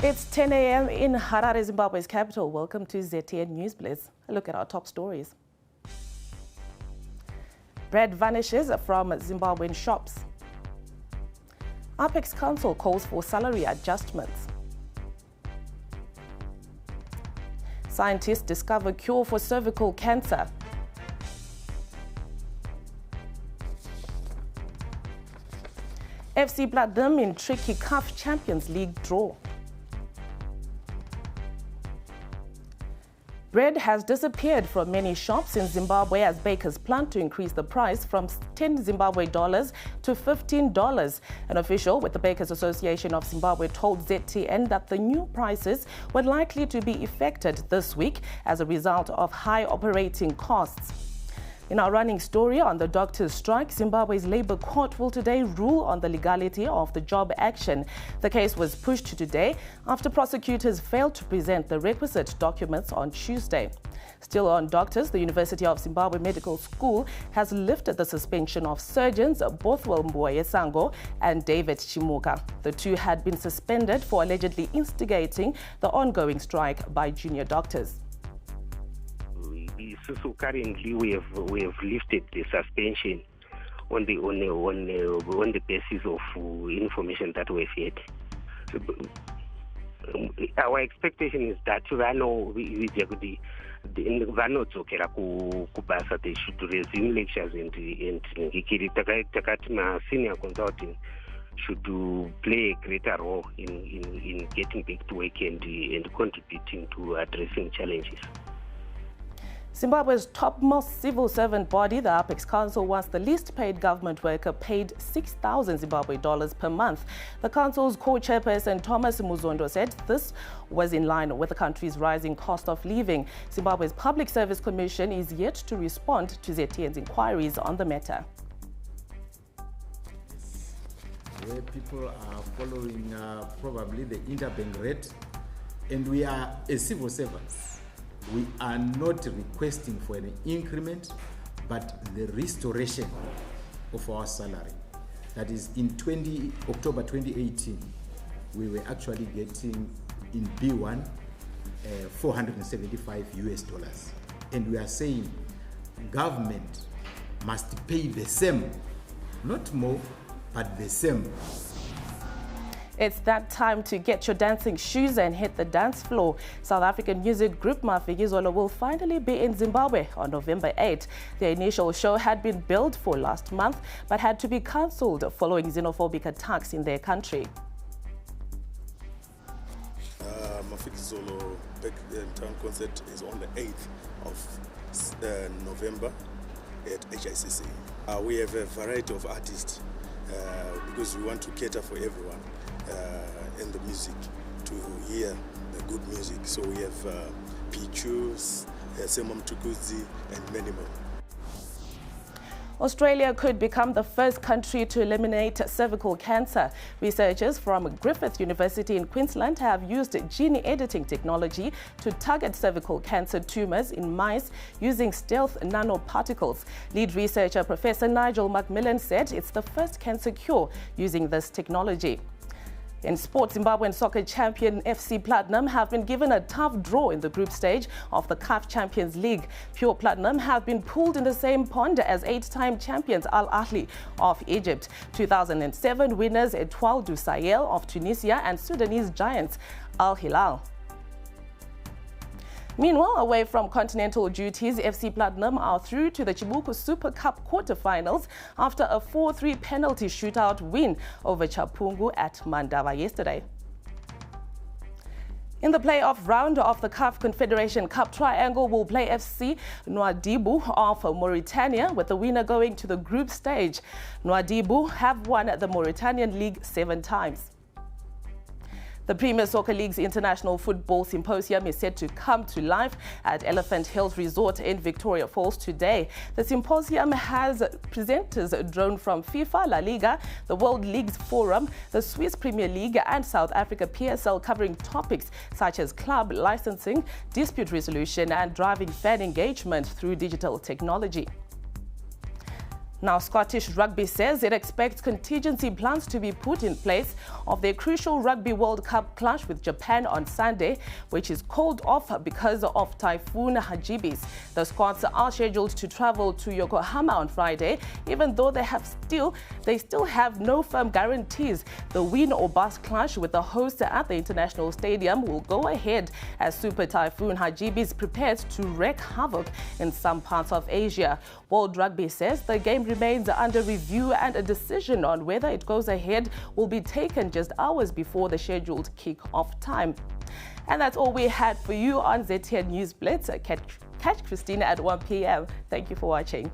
It's 10 a.m. in Harare, Zimbabwe's capital. Welcome to ZTN News Blitz. A look at our top stories. Bread vanishes from Zimbabwean shops. Apex Council calls for salary adjustments. Scientists discover cure for cervical cancer. FC Platinum in tricky Caf Champions League draw. Bread has disappeared from many shops in Zimbabwe as bakers plan to increase the price from 10 Zimbabwe dollars to $15. An official with the Bakers Association of Zimbabwe told ZTN that the new prices were likely to be effected this week as a result of high operating costs. In our running story on the doctors' strike, Zimbabwe's Labour Court will today rule on the legality of the job action. The case was pushed to today after prosecutors failed to present the requisite documents on Tuesday. Still on doctors, the University of Zimbabwe Medical School has lifted the suspension of surgeons Bothwell Mboyesango and David Chimuka. The two had been suspended for allegedly instigating the ongoing strike by junior doctors. So currently we have lifted the suspension on the basis of information that we've had. Our expectation is that they should resume lectures and senior consulting should play a greater role in getting back to work and contributing to addressing challenges. Zimbabwe's topmost civil servant body, the Apex Council, wants the least paid government worker paid 6,000 Zimbabwe dollars per month. The council's co-chairperson Thomas Muzondo said this was in line with the country's rising cost of living. Zimbabwe's Public Service Commission is yet to respond to ZTN's inquiries on the matter. Where people are following probably the interbank rate, and we are as civil servants. We are not requesting for an increment, but the restoration of our salary. That is, in October 2018, we were actually getting in B1 $475 US. And we are saying government must pay the same, not more, but the same. It's that time to get your dancing shoes and hit the dance floor. South African music group Mafikizolo will finally be in Zimbabwe on November 8. Their initial show had been billed for last month, but had to be cancelled following xenophobic attacks in their country. Mafikizolo Back in Town concert is on the 8th of November at HICC. We have a variety of artists because we want to cater for everyone. In the music, to hear the good music. So we have Pichus, Semam Tukuzi, and many more. Australia could become the first country to eliminate cervical cancer. Researchers from Griffith University in Queensland have used gene editing technology to target cervical cancer tumours in mice using stealth nanoparticles. Lead researcher Professor Nigel Macmillan said it's the first cancer cure using this technology. In sport, Zimbabwean soccer champion FC Platinum have been given a tough draw in the group stage of the Caf Champions League. Pure Platinum have been pooled in the same pond as 8-time champions Al Ahly of Egypt, 2007 winners Etoile du Sahel of Tunisia, and Sudanese giants Al Hilal. Meanwhile, away from continental duties, FC Platinum are through to the Chibuku Super Cup quarterfinals after a 4-3 penalty shootout win over Chapungu at Mandava yesterday. In the playoff round of the CAF Confederation Cup, Triangle will play FC Nouadhibou of Mauritania, with the winner going to the group stage. Nouadhibou have won the Mauritanian League 7 times. The Premier Soccer League's International Football Symposium is set to come to life at Elephant Hills Resort in Victoria Falls today. The symposium has presenters drawn from FIFA, La Liga, the World Leagues Forum, the Swiss Premier League and South Africa PSL, covering topics such as club licensing, dispute resolution and driving fan engagement through digital technology. Now, Scottish Rugby says it expects contingency plans to be put in place of their crucial Rugby World Cup clash with Japan on Sunday, which is called off because of Typhoon Hagibis. The Scots are scheduled to travel to Yokohama on Friday, even though they still have no firm guarantees. The win or bust clash with the host at the International Stadium will go ahead as Super Typhoon Hagibis prepares to wreak havoc in some parts of Asia. World Rugby says the game remains under review and a decision on whether it goes ahead will be taken just hours before the scheduled kick-off time. And that's all we had for you on ZTN News Blitz. Catch Christina at 1 p.m. Thank you for watching.